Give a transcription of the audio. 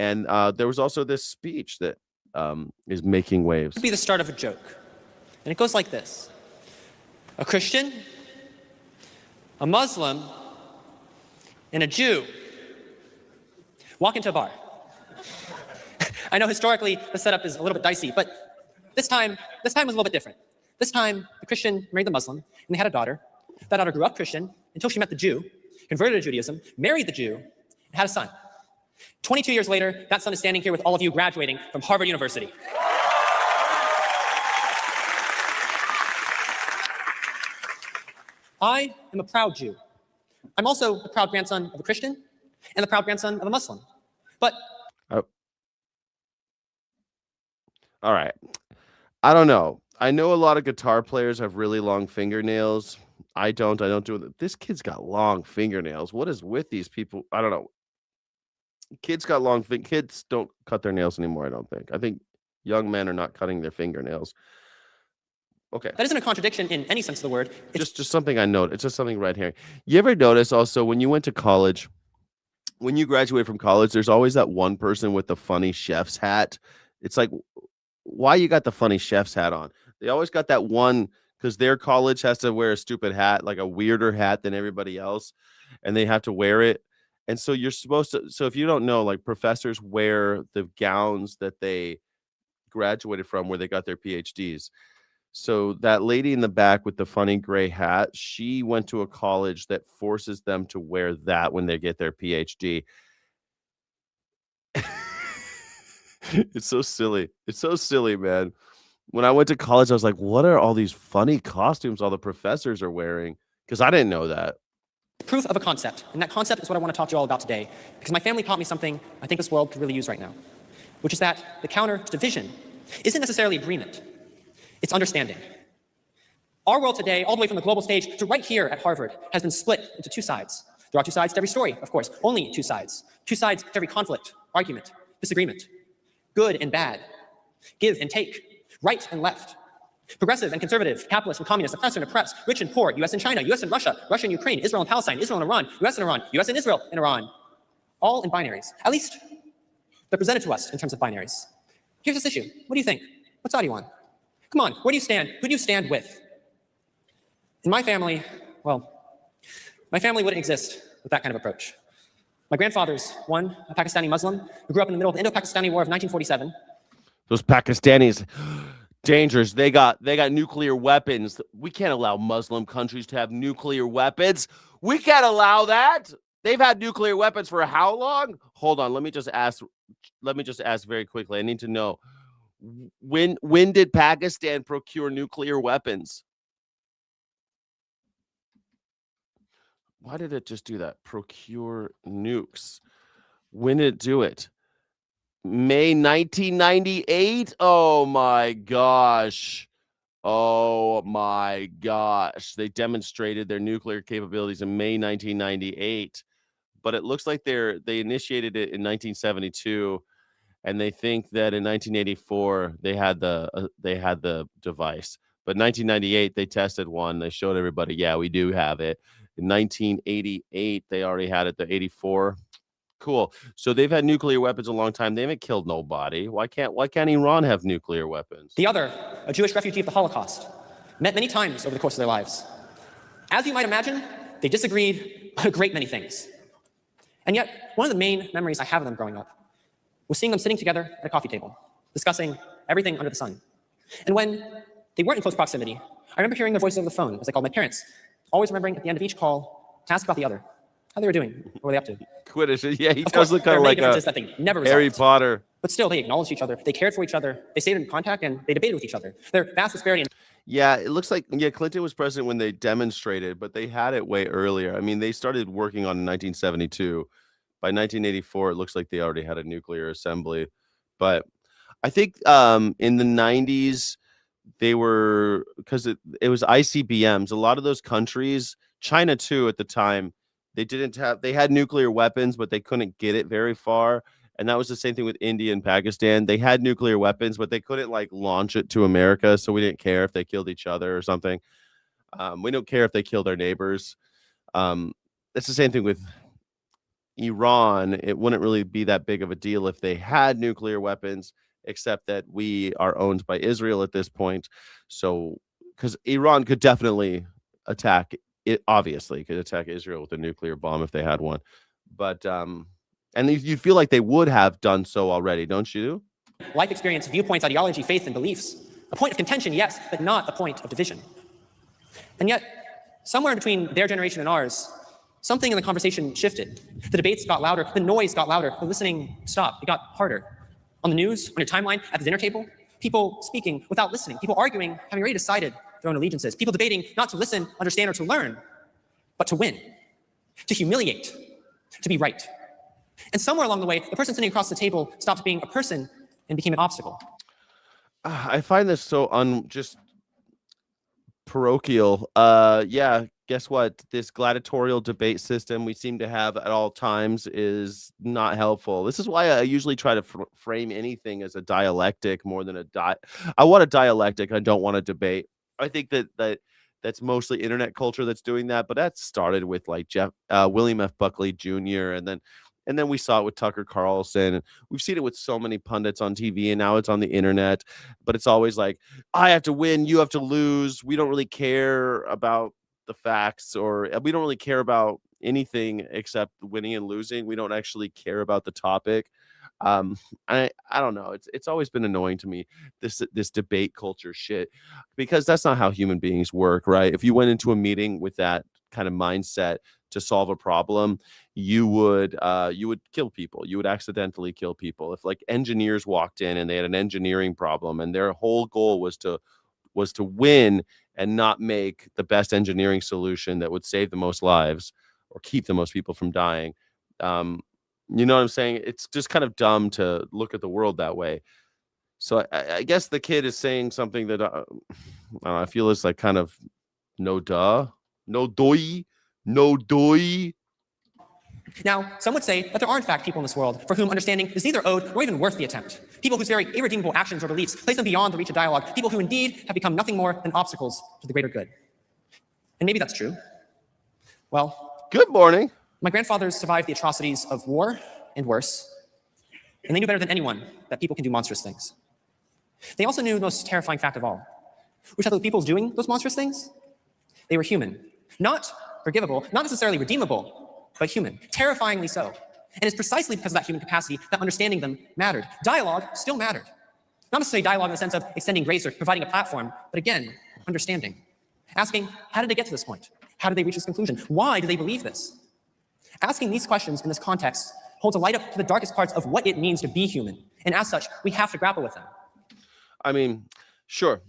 And there was also this speech that is making waves. It would be the start of a joke. And it goes like this. A Christian, a Muslim, and a Jew walk into a bar. I know historically the setup is a little bit dicey, but this time was a little bit different. This time, the Christian married the Muslim, and they had a daughter. That daughter grew up Christian until she met the Jew, converted to Judaism, married the Jew, and had a son. 22 years later, that son is standing here with all of you graduating from Harvard University. I am a proud Jew. I'm also the proud grandson of a Christian and the proud grandson of a Muslim. But all right. I don't know. I know a lot of guitar players have really long fingernails. I don't do it. This kid's got long fingernails. What is with these people? I don't know. Kids got long kids don't cut their nails anymore, I don't think. I think young men are not cutting their fingernails. Okay. That isn't a contradiction in any sense of the word. It's just something I noticed. It's just something right here. You ever notice also when you went to college, when you graduate from college, there's always that one person with the funny chef's hat. It's like, why you got the funny chef's hat on? They always got that one because their college has to wear a stupid hat, like a weirder hat than everybody else, and they have to wear it. And so you're supposed to, so if you don't know, like professors wear the gowns that they graduated from where they got their PhDs. So that lady in the back with the funny gray hat, she went to a college that forces them to wear that when they get their PhD. It's so silly. It's so silly, man. When I went to college, I was like, what are all these funny costumes all the professors are wearing? Because I didn't know that. Proof of a concept. And that concept is what I want to talk to you all about today. Because my family taught me something I think this world could really use right now, which is that the counter to division isn't necessarily agreement. It's understanding. Our world today, all the way from the global stage to right here at Harvard, has been split into two sides. There are two sides to every story, of course. Only two sides. Two sides to every conflict, argument, disagreement. Good and bad. Give and take. Right and left. Progressive and conservative. Capitalist and communist. Oppressor and oppressed. Rich and poor. US and China. US and Russia. Russia and Ukraine. Israel and Palestine. Israel and Iran. US and Iran. US and Israel and Iran. All in binaries. At least they're presented to us in terms of binaries. Here's this issue. What do you think? What side are you on? Come on, where do you stand? Who do you stand with? In my family, well, my family wouldn't exist with that kind of approach. My grandfather's one, a Pakistani Muslim, who grew up in the middle of the Indo-Pakistani War of 1947. Those Pakistanis, dangerous. They got nuclear weapons. We can't allow Muslim countries to have nuclear weapons. We can't allow that. They've had nuclear weapons for how long? Hold on, let me just ask very quickly. I need to know. When did Pakistan procure nuclear weapons? Why did it just do that? Procure nukes. When did it do it? May 1998? Oh my gosh. Oh my gosh. They demonstrated their nuclear capabilities in May 1998. But it looks like they initiated it in 1972. And they think that in 1984 they had the device, but 1998 they tested one. They showed everybody, yeah, we do have it. In 1988 they already had it. The 84, cool. So they've had nuclear weapons a long time. They haven't killed nobody. Why can't Iran have nuclear weapons? The other, a Jewish refugee of the Holocaust, met many times over the course of their lives. As you might imagine, they disagreed on a great many things. And yet, one of the main memories I have of them growing up was seeing them sitting together at a coffee table, discussing everything under the sun. And when they weren't in close proximity, I remember hearing their voices over the phone as I called my parents, always remembering at the end of each call to ask about the other, how they were doing, what were they up to. Quidditch, yeah, he does look kind of like Harry Potter. But still, they acknowledged each other, they cared for each other, they stayed in contact, and they debated with each other. Their vast disparity. Yeah, it looks like, Clinton was president when they demonstrated, but they had it way earlier. I mean, they started working on it in 1972. By 1984, it looks like they already had a nuclear assembly. But I think in the 90s, they were, because it was ICBMs. A lot of those countries, China too at the time, they had nuclear weapons, but they couldn't get it very far. And that was the same thing with India and Pakistan. They had nuclear weapons, but they couldn't like launch it to America. So we didn't care if they killed each other or something. We don't care if they killed our neighbors. It's the same thing with, Iran, it wouldn't really be that big of a deal if they had nuclear weapons, except that we are owned by Israel at this point. So, because Iran could definitely attack it, obviously, could attack Israel with a nuclear bomb if they had one. But, and you feel like they would have done so already, don't you? Life experience, viewpoints, ideology, faith, and beliefs. A point of contention, yes, but not a point of division. And yet, somewhere between their generation and ours, something in the conversation shifted. The debates got louder, the noise got louder, the listening stopped, it got harder. On the news, on your timeline, at the dinner table, people speaking without listening, people arguing, having already decided their own allegiances, people debating not to listen, understand, or to learn, but to win, to humiliate, to be right. And somewhere along the way, the person sitting across the table stopped being a person and became an obstacle. I find this so just parochial. Yeah, guess what? This gladiatorial debate system we seem to have at all times is not helpful. This is why I usually try to frame anything as a dialectic more than I want a dialectic. I don't want a debate. I think that's mostly internet culture that's doing that, but that started with like William F. Buckley Jr. and then we saw it with Tucker Carlson. We've seen it with so many pundits on TV, and now it's on the internet. But it's always like, I have to win, you have to lose. We don't really care about the facts, or we don't really care about anything except winning and losing. We don't actually care about the topic. I don't know. It's always been annoying to me, this debate culture shit, because that's not how human beings work, right? If you went into a meeting with that kind of mindset to solve a problem, you would kill people. You would accidentally kill people. If like engineers walked in and they had an engineering problem and their whole goal was to win and not make the best engineering solution that would save the most lives or keep the most people from dying. You know what I'm saying? It's just kind of dumb to look at the world that way. So I guess the kid is saying something that I feel is like kind of no duh, no doy, no doy. Now, some would say that there are in fact people in this world for whom understanding is neither owed nor even worth the attempt. People whose very irredeemable actions or beliefs place them beyond the reach of dialogue. People who indeed have become nothing more than obstacles to the greater good. And maybe that's true. Well, good morning. My grandfathers survived the atrocities of war and worse, and they knew better than anyone that people can do monstrous things. They also knew the most terrifying fact of all, which is that the people doing those monstrous things, they were human. Not forgivable, not necessarily redeemable, but human, terrifyingly so. And it's precisely because of that human capacity that understanding them mattered. Dialogue still mattered. Not necessarily dialogue in the sense of extending grace or providing a platform, but again, understanding. Asking, how did they get to this point? How did they reach this conclusion? Why do they believe this? Asking these questions in this context holds a light up to the darkest parts of what it means to be human. And as such, we have to grapple with them. I mean, sure.